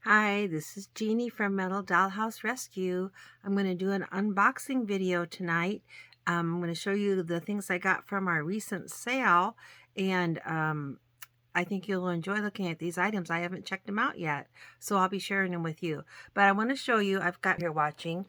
Hi, this is Jeannie from Dollhouse Rescue. I'm going to do an unboxing video tonight. I'm going to show you the things I got from our recent sale, and I think you'll enjoy looking at these items. I haven't checked them out yet, so I'll be sharing them with you. But I want to show you, I've got her watching.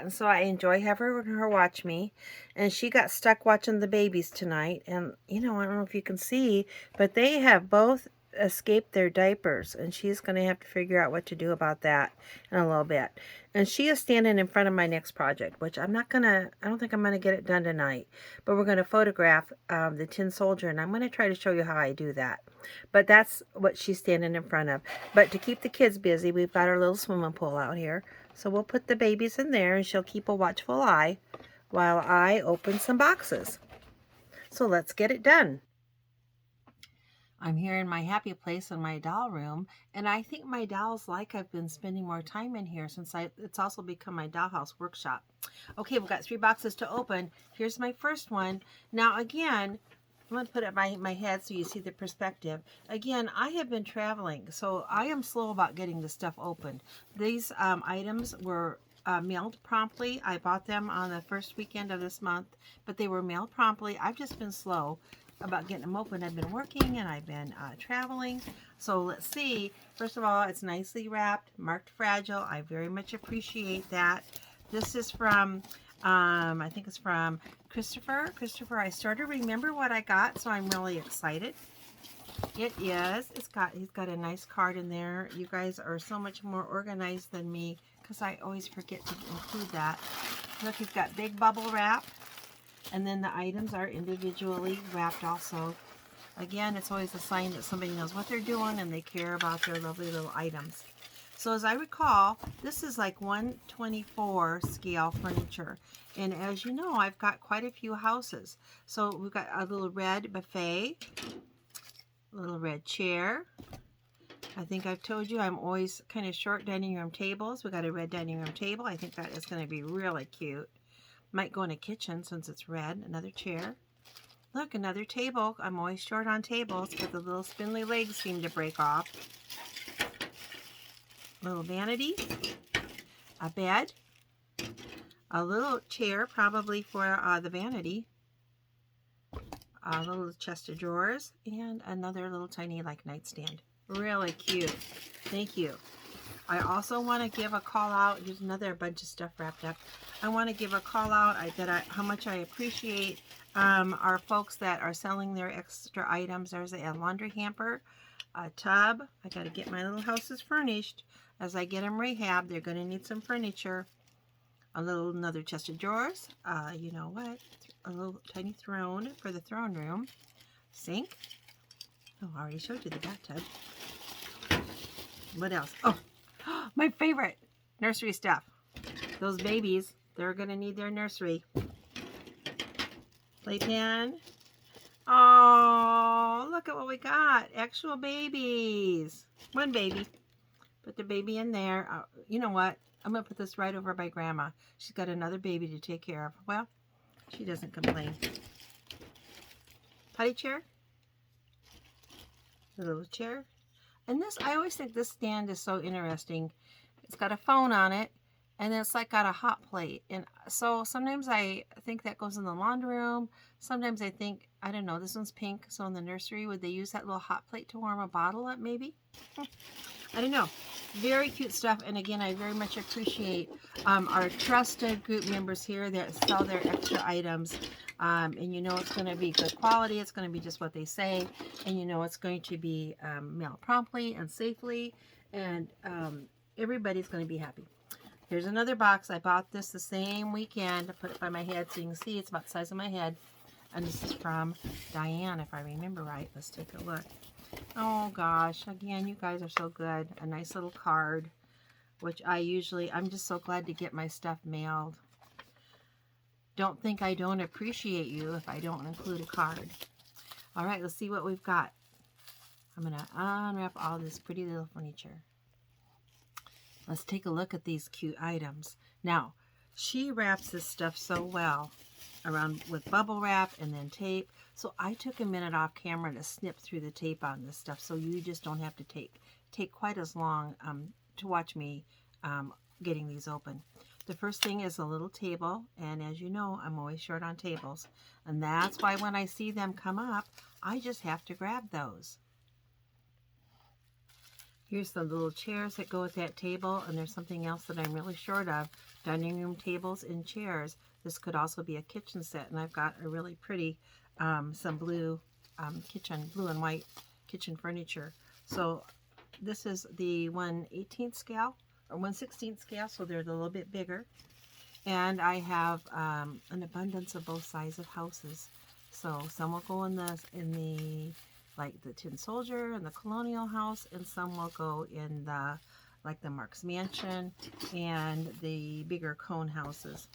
So I enjoy having her watch me, and she got stuck watching the babies tonight. And I don't know if you can see, but they have both escaped their diapers, and she's going to have to figure out what to do about that in a little bit. And she is standing in front of my next project, which I don't think I'm gonna get it done tonight, but we're going to photograph the tin soldier, and I'm going to try to show you how I do that. But that's what she's standing in front of. But to keep the kids busy, we've got our little swimming pool out here, so we'll put the babies in there, and she'll keep a watchful eye while I open some boxes. So let's get it done. I'm here in my happy place in my doll room, and I think my dolls like I've been spending more time in here since it's also become my dollhouse workshop. Okay, we've got 3 boxes to open. Here's my first one. Now again, I'm going to put it by my head so you see the perspective. Again, I have been traveling, so I am slow about getting the stuff opened. These items were mailed promptly. I bought them on the first weekend of this month, but they were mailed promptly. I've just been slow about getting them open. I've been working and I've been traveling. So let's see. First of all, it's nicely wrapped, marked fragile. I very much appreciate that. This is from, I think it's from Christopher. Christopher, I sort of remember what I got, so I'm really excited. It is. He's got a nice card in there. You guys are so much more organized than me because I always forget to include that. Look, he's got big bubble wrap. And then the items are individually wrapped also. Again, it's always a sign that somebody knows what they're doing and they care about their lovely little items. So as I recall, this is like 1/24 scale furniture. And as you know, I've got quite a few houses. So we've got a little red buffet, a little red chair. I think I've told you I'm always kind of short dining room tables. We've got a red dining room table. I think that is going to be really cute. Might go in a kitchen since it's red. Another chair. Look, another table. I'm always short on tables, but the little spindly legs seem to break off. Little vanity. A bed. A little chair, probably for the vanity. A little chest of drawers. And another little tiny like nightstand. Really cute. Thank you. I also want to give a call out. Here's another bunch of stuff wrapped up. I want to give a call out how much I appreciate our folks that are selling their extra items. There's a laundry hamper, a tub. I got to get my little houses furnished. As I get them rehabbed, they're going to need some furniture. Another chest of drawers. You know what? A little tiny throne for the throne room. Sink. Oh, I already showed you the bathtub. What else? Oh, my favorite, nursery stuff. Those babies, they're going to need their nursery. Playpen. Oh, look at what we got. Actual babies. One baby. Put the baby in there. You know what? I'm going to put this right over by Grandma. She's got another baby to take care of. Well, she doesn't complain. Potty chair. A little chair. And this, I always think this stand is so interesting. It's got a phone on it, and then it's like got a hot plate. And so sometimes I think that goes in the laundry room. Sometimes I think, I don't know, this one's pink, so in the nursery, would they use that little hot plate to warm a bottle up maybe? I don't know. Very cute stuff. And again, I very much appreciate our trusted group members here that sell their extra items. And you know it's going to be good quality. It's going to be just what they say. And you know it's going to be mailed promptly and safely. And everybody's going to be happy. Here's another box. I bought this the same weekend. I put it by my head so you can see it's about the size of my head. And this is from Diane, if I remember right. Let's take a look. Oh gosh, again, you guys are so good. A nice little card, which I'm just so glad to get my stuff mailed. Don't think I don't appreciate you if I don't include a card. All right, let's see what we've got. I'm going to unwrap all this pretty little furniture. Let's take a look at these cute items. Now, she wraps this stuff so well around with bubble wrap and then tape. So I took a minute off camera to snip through the tape on this stuff so you just don't have to take take quite as long to watch me getting these open. The first thing is a little table, and as you know, I'm always short on tables. And that's why when I see them come up, I just have to grab those. Here's the little chairs that go with that table, and there's something else that I'm really short of. Dining room tables and chairs. This could also be a kitchen set, and I've got a really pretty, some blue blue and white kitchen furniture. So this is the 1/18 scale, or 1/16 scale, so they're a little bit bigger. And I have an abundance of both sizes of houses. So some will go in the like the Tin Soldier and the Colonial House, and some will go in the like the Marks Mansion and the bigger cone houses.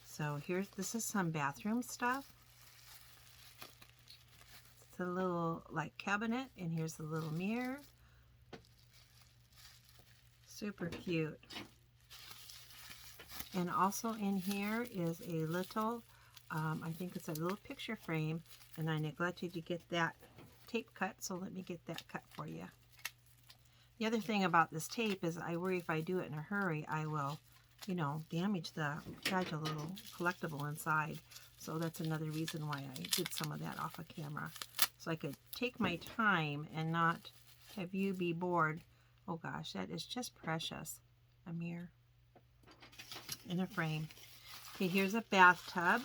So this is some bathroom stuff. It's a little like cabinet, and here's the little mirror. Super cute. And also in here is a little, I think it's a little picture frame, and I neglected to get that tape cut, so let me get that cut for you. The other thing about this tape is I worry if I do it in a hurry, I will, you know, damage the fragile little collectible inside. So that's another reason why I did some of that off of camera. So I could take my time and not have you be bored. Oh gosh, that is just precious. A mirror in a frame. Okay, here's a bathtub.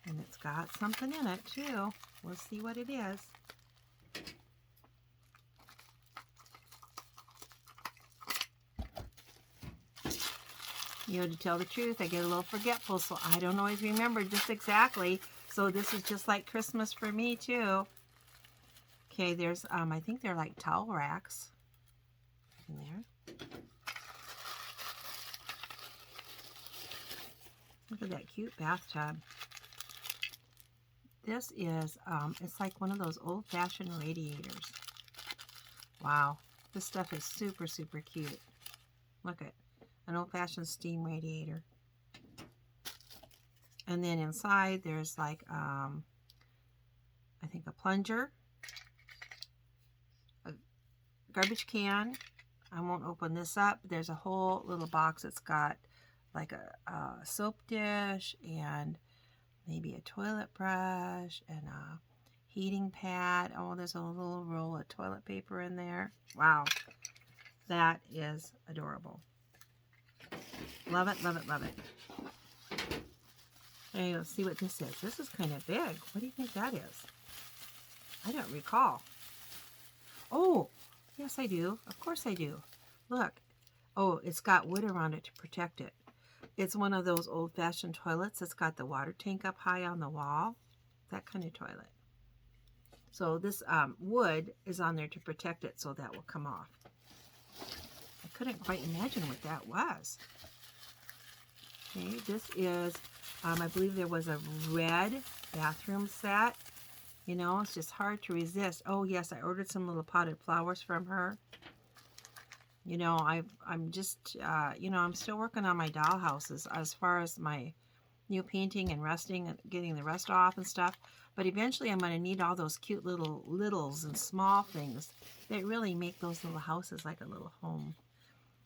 And it's got something in it too. We'll see what it is. You know, to tell the truth, I get a little forgetful, so I don't always remember just exactly. So this is just like Christmas for me too. Okay, there's, I think they're like towel racks in there. Look at that cute bathtub. This is, it's like one of those old-fashioned radiators. Wow, this stuff is super, super cute. Look at an old-fashioned steam radiator. And then inside there's like, I think a plunger, a garbage can. I won't open this up. There's a whole little box that's got like a soap dish and maybe a toilet brush and a heating pad. Oh, there's a little roll of toilet paper in there. Wow, that is adorable. Love it, love it, love it. Okay, let's see what this is. This is kind of big. What do you think that is? I don't recall. Oh, yes I do. Of course I do. Look. Oh, it's got wood around it to protect it. It's one of those old-fashioned toilets that's got the water tank up high on the wall. That kind of toilet. So this wood is on there to protect it, so that will come off. I couldn't quite imagine what that was. Okay, this is, I believe there was a red bathroom set. You know, it's just hard to resist. Oh yes, I ordered some little potted flowers from her. You know, I'm just, you know, I'm still working on my dollhouses as far as my new painting and rusting and getting the rust off and stuff. But eventually I'm going to need all those cute little littles and small things that really make those little houses like a little home.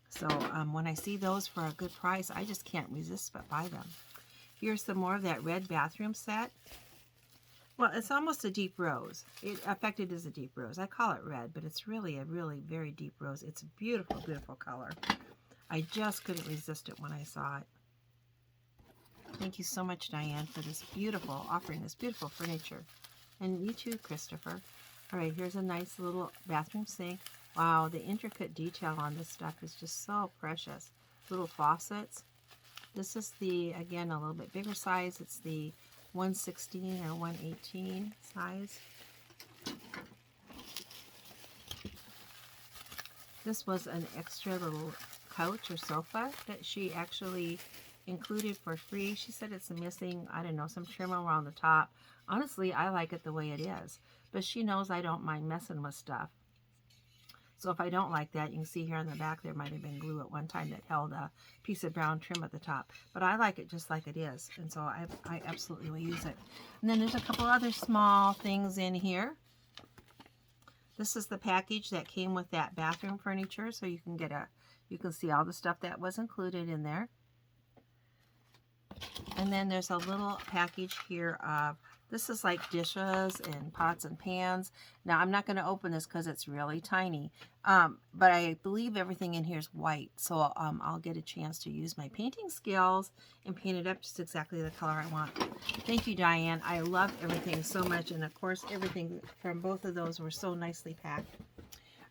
So when I see those for a good price, I just can't resist but buy them. Here's some more of that red bathroom set. Well, it's almost a deep rose. It affected as a deep rose. I call it red, but it's really a very deep rose. It's a beautiful, beautiful color. I just couldn't resist it when I saw it. Thank you so much, Diane, for this beautiful, offering this beautiful furniture. And you too, Christopher. All right, here's a nice little bathroom sink. Wow, the intricate detail on this stuff is just so precious. Little faucets. This is the, again, a little bit bigger size. It's the 1/16 or 1/18 size. This was an extra little couch or sofa that she actually included for free. She said it's missing, I don't know, some trim around the top. Honestly, I like it the way it is, but she knows I don't mind messing with stuff. So if I don't like that, you can see here on the back there might have been glue at one time that held a piece of brown trim at the top. But I like it just like it is, and so I absolutely will use it. And then there's a couple other small things in here. This is the package that came with that bathroom furniture, so you can see all the stuff that was included in there. And then there's a little package here of, this is like dishes and pots and pans. Now I'm not going to open this because it's really tiny, but I believe everything in here is white, so I'll get a chance to use my painting skills and paint it up just exactly the color I want. Thank you, Diane. I love everything so much, and of course everything from both of those were so nicely packed.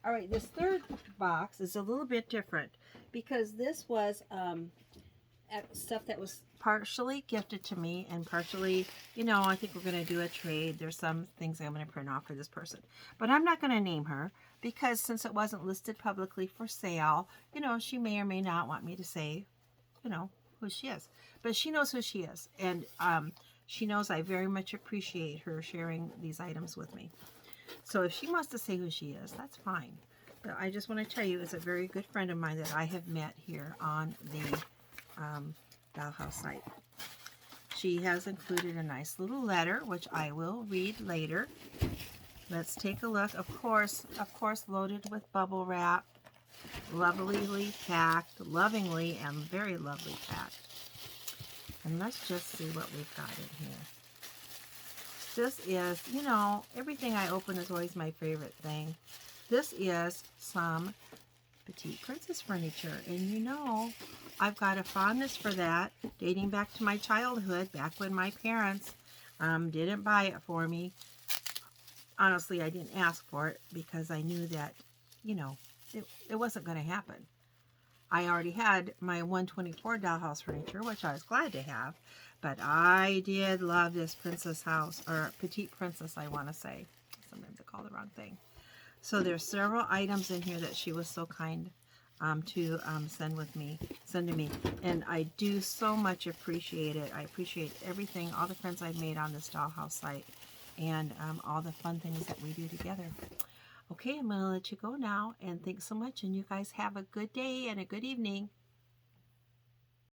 All right, this third box is a little bit different because this was stuff that was partially gifted to me and partially, I think we're going to do a trade. There's some things I'm going to print off for this person, but I'm not going to name her because since it wasn't listed publicly for sale, she may or may not want me to say, who she is, but she knows who she is. And she knows I very much appreciate her sharing these items with me. So if she wants to say who she is, that's fine. But I just want to tell you, it's a very good friend of mine that I have met here on the Dollhouse site. She has included a nice little letter, which I will read later. Let's take a look. Of course, loaded with bubble wrap, lovingly packed, lovingly and very lovely packed. And let's just see what we've got in here. This is, everything I open is always my favorite thing. This is some petite princess furniture, and I've got a fondness for that dating back to my childhood, back when my parents didn't buy it for me. Honestly, I didn't ask for it because I knew that it wasn't going to happen. I already had my 124 dollhouse furniture, which I was glad to have, but I did love this princess house, or petite princess, I want to say. Sometimes I call the wrong thing. So there's several items in here that she was so kind to send to me, and I do so much appreciate it. I appreciate everything, all the friends I've made on this Dollhouse site, and all the fun things that we do together. Okay, I'm going to let you go now, and thanks so much, and you guys have a good day and a good evening.